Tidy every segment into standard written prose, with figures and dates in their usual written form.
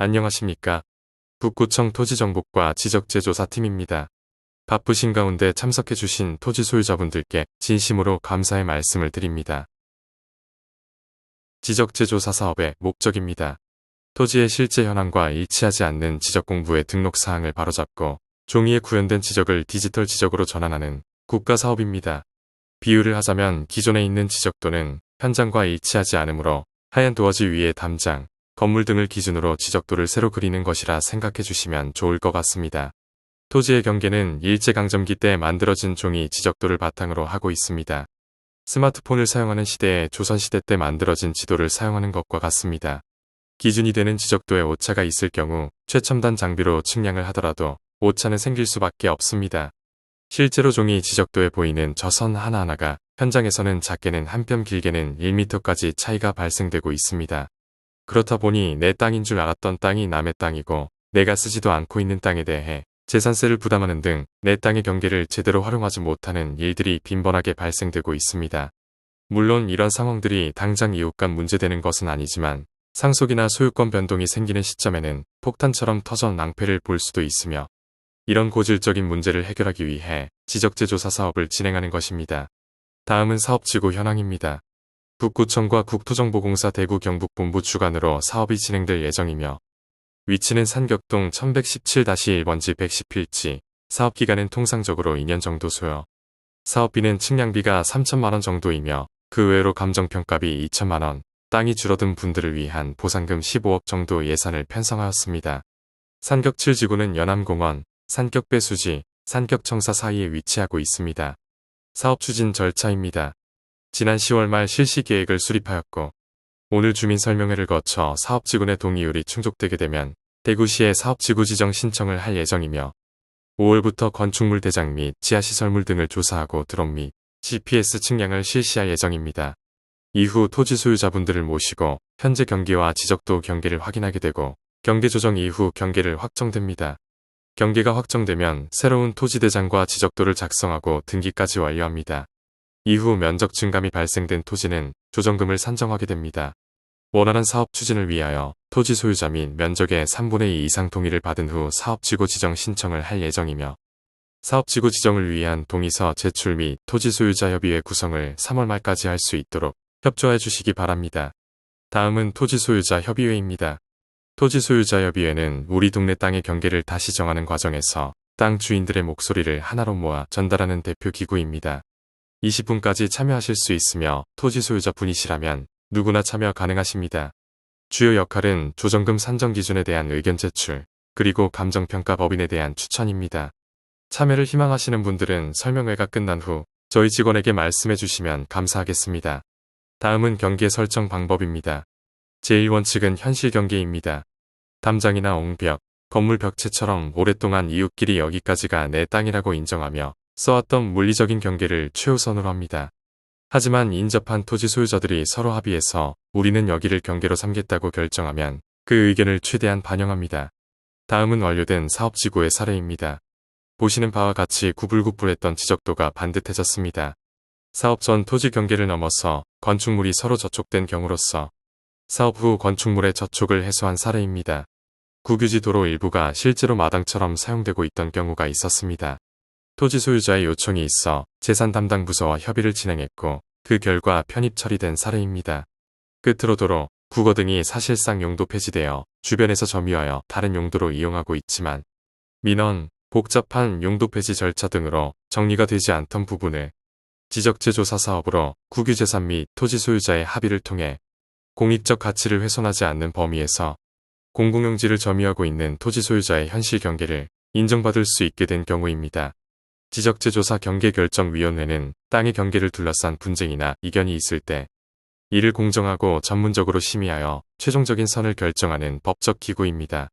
안녕하십니까. 북구청 토지정복과 지적재조사팀입니다. 바쁘신 가운데 참석해주신 토지 소유자분들께 진심으로 감사의 말씀을 드립니다. 지적재조사 사업의 목적입니다. 토지의 실제 현황과 일치하지 않는 지적공부의 등록사항을 바로잡고 종이에 구현된 지적을 디지털 지적으로 전환하는 국가사업입니다. 비유를 하자면 기존에 있는 지적도는 현장과 일치하지 않으므로 하얀 도화지 위에 담장, 건물 등을 기준으로 지적도를 새로 그리는 것이라 생각해 주시면 좋을 것 같습니다. 토지의 경계는 일제강점기 때 만들어진 종이 지적도를 바탕으로 하고 있습니다. 스마트폰을 사용하는 시대에 조선시대 때 만들어진 지도를 사용하는 것과 같습니다. 기준이 되는 지적도에 오차가 있을 경우 최첨단 장비로 측량을 하더라도 오차는 생길 수밖에 없습니다. 실제로 종이 지적도에 보이는 저 선 하나하나가 현장에서는 작게는 한 뼘 길게는 1m까지 차이가 발생되고 있습니다. 그렇다 보니 내 땅인 줄 알았던 땅이 남의 땅이고 내가 쓰지도 않고 있는 땅에 대해 재산세를 부담하는 등 내 땅의 경계를 제대로 활용하지 못하는 일들이 빈번하게 발생되고 있습니다. 물론 이런 상황들이 당장 이웃 간 문제되는 것은 아니지만 상속이나 소유권 변동이 생기는 시점에는 폭탄처럼 터져 낭패를 볼 수도 있으며 이런 고질적인 문제를 해결하기 위해 지적재조사 사업을 진행하는 것입니다. 다음은 사업지구 현황입니다. 북구청과 국토정보공사 대구 경북본부 주관으로 사업이 진행될 예정이며 위치는 산격동 1117-1번지 110필지, 사업기간은 통상적으로 2년 정도 소요. 사업비는 측량비가 3천만원 정도이며 그 외로 감정평가비 2천만원, 땅이 줄어든 분들을 위한 보상금 15억 정도 예산을 편성하였습니다. 산격 7지구는 연암공원, 산격배수지, 산격청사 사이에 위치하고 있습니다. 사업 추진 절차입니다. 지난 10월 말 실시 계획을 수립하였고 오늘 주민설명회를 거쳐 사업지구 내 동의율이 충족되게 되면 대구시에 사업지구 지정 신청을 할 예정이며 5월부터 건축물 대장 및 지하시설물 등을 조사하고 드론 및 GPS 측량을 실시할 예정입니다. 이후 토지 소유자분들을 모시고 현재 경계와 지적도 경계를 확인하게 되고 경계 조정 이후 경계를 확정됩니다. 경계가 확정되면 새로운 토지 대장과 지적도를 작성하고 등기까지 완료합니다. 이후 면적 증감이 발생된 토지는 조정금을 산정하게 됩니다. 원활한 사업 추진을 위하여 토지 소유자 및 면적의 3분의 2 이상 동의를 받은 후 사업지구 지정 신청을 할 예정이며 사업지구 지정을 위한 동의서 제출 및 토지 소유자 협의회 구성을 3월 말까지 할 수 있도록 협조해 주시기 바랍니다. 다음은 토지 소유자 협의회입니다. 토지 소유자 협의회는 우리 동네 땅의 경계를 다시 정하는 과정에서 땅 주인들의 목소리를 하나로 모아 전달하는 대표 기구입니다. 20분까지 참여하실 수 있으며 토지 소유자 분이시라면 누구나 참여 가능하십니다. 주요 역할은 조정금 산정 기준에 대한 의견 제출, 그리고 감정평가 법인에 대한 추천입니다. 참여를 희망하시는 분들은 설명회가 끝난 후 저희 직원에게 말씀해 주시면 감사하겠습니다. 다음은 경계 설정 방법입니다. 제1원칙은 현실 경계입니다. 담장이나 옹벽, 건물 벽체처럼 오랫동안 이웃끼리 여기까지가 내 땅이라고 인정하며 써왔던 물리적인 경계를 최우선으로 합니다. 하지만 인접한 토지 소유자들이 서로 합의해서 우리는 여기를 경계로 삼겠다고 결정하면 그 의견을 최대한 반영합니다. 다음은 완료된 사업지구의 사례입니다. 보시는 바와 같이 구불구불했던 지적도가 반듯해졌습니다. 사업 전 토지 경계를 넘어서 건축물이 서로 저촉된 경우로서 사업 후 건축물의 저촉을 해소한 사례입니다. 국유지 도로 일부가 실제로 마당처럼 사용되고 있던 경우가 있었습니다. 토지 소유자의 요청이 있어 재산 담당 부서와 협의를 진행했고 그 결과 편입 처리된 사례입니다. 끝으로 도로, 국어 등이 사실상 용도 폐지되어 주변에서 점유하여 다른 용도로 이용하고 있지만 민원, 복잡한 용도 폐지 절차 등으로 정리가 되지 않던 부분을 지적재조사 사업으로 국유재산 및 토지 소유자의 합의를 통해 공익적 가치를 훼손하지 않는 범위에서 공공용지를 점유하고 있는 토지 소유자의 현실 경계를 인정받을 수 있게 된 경우입니다. 지적재조사 경계결정위원회는 땅의 경계를 둘러싼 분쟁이나 이견이 있을 때 이를 공정하고 전문적으로 심의하여 최종적인 선을 결정하는 법적 기구입니다.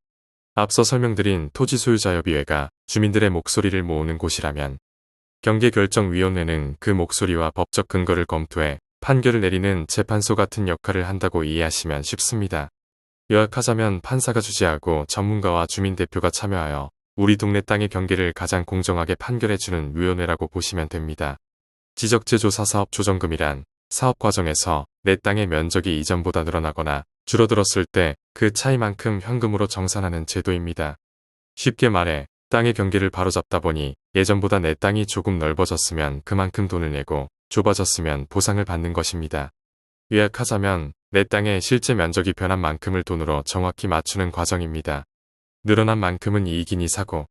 앞서 설명드린 토지소유자협의회가 주민들의 목소리를 모으는 곳이라면 경계결정위원회는 그 목소리와 법적 근거를 검토해 판결을 내리는 재판소 같은 역할을 한다고 이해하시면 쉽습니다. 요약하자면 판사가 주재하고 전문가와 주민대표가 참여하여 우리 동네 땅의 경계를 가장 공정하게 판결해주는 위원회라고 보시면 됩니다. 지적재조사 사업 조정금이란 사업 과정에서 내 땅의 면적이 이전보다 늘어나거나 줄어들었을 때 그 차이만큼 현금으로 정산하는 제도입니다. 쉽게 말해 땅의 경계를 바로잡다 보니 예전보다 내 땅이 조금 넓어졌으면 그만큼 돈을 내고 좁아졌으면 보상을 받는 것입니다. 요약하자면 내 땅의 실제 면적이 변한 만큼을 돈으로 정확히 맞추는 과정입니다. 늘어난 만큼은 이익이니 사고,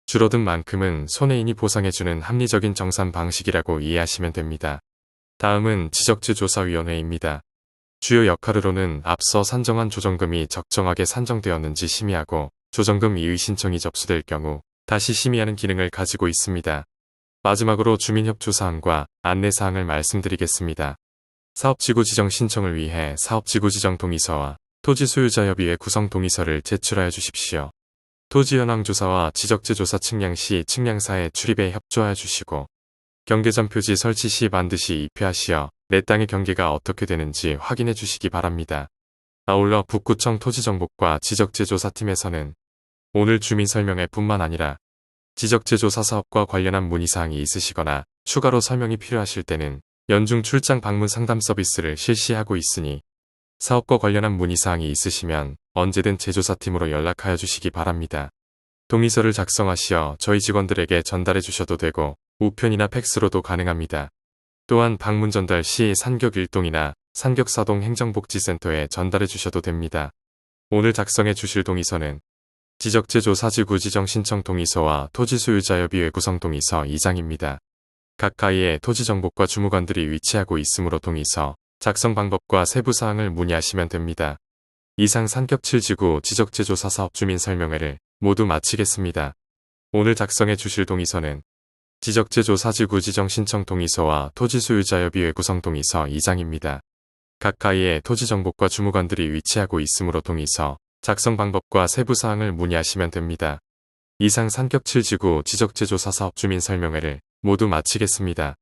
줄어든 만큼은 손해이니 보상해주는 합리적인 정산 방식이라고 이해하시면 됩니다. 다음은 지적재조사위원회입니다. 주요 역할으로는 앞서 산정한 조정금이 적정하게 산정되었는지 심의하고 조정금 이의 신청이 접수될 경우 다시 심의하는 기능을 가지고 있습니다. 마지막으로 주민협조사항과 안내사항을 말씀드리겠습니다. 사업지구 지정 신청을 위해 사업지구 지정 동의서와 토지소유자협의회 구성 동의서를 제출하여 주십시오. 토지현황조사와 지적재조사 측량 시 측량사의 출입에 협조하여 주시고 경계점 표지 설치 시 반드시 입회하시어 내 땅의 경계가 어떻게 되는지 확인해 주시기 바랍니다. 아울러 북구청 토지정복과 지적재조사팀에서는 오늘 주민설명회 뿐만 아니라 지적재조사 사업과 관련한 문의사항이 있으시거나 추가로 설명이 필요하실 때는 연중 출장 방문 상담 서비스를 실시하고 있으니 사업과 관련한 문의사항이 있으시면 언제든 제조사팀으로 연락하여 주시기 바랍니다. 동의서를 작성하시어 저희 직원들에게 전달해 주셔도 되고 우편이나 팩스로도 가능합니다. 또한 방문 전달 시 산격 1동이나 산격 4동 행정복지센터에 전달해 주셔도 됩니다. 오늘 작성해 주실 동의서는 지적재조사지구 지정 신청 동의서와 토지소유자협의회 구성 동의서 2장입니다. 가까이에 토지정복과 주무관들이 위치하고 있으므로 동의서 작성 방법과 세부사항을 문의하시면 됩니다. 이상 산격 7지구 지적재조사 사업 주민 설명회를 모두 마치겠습니다. 오늘 작성해 주실 동의서는 지적재조사지구 지정 신청 동의서와 토지소유자협의회 구성 동의서 2장입니다. 가까이에 토지정복과 주무관들이 위치하고 있으므로 동의서 작성 방법과 세부사항을 문의하시면 됩니다. 이상 산격 7지구 지적재조사 사업 주민 설명회를 모두 마치겠습니다.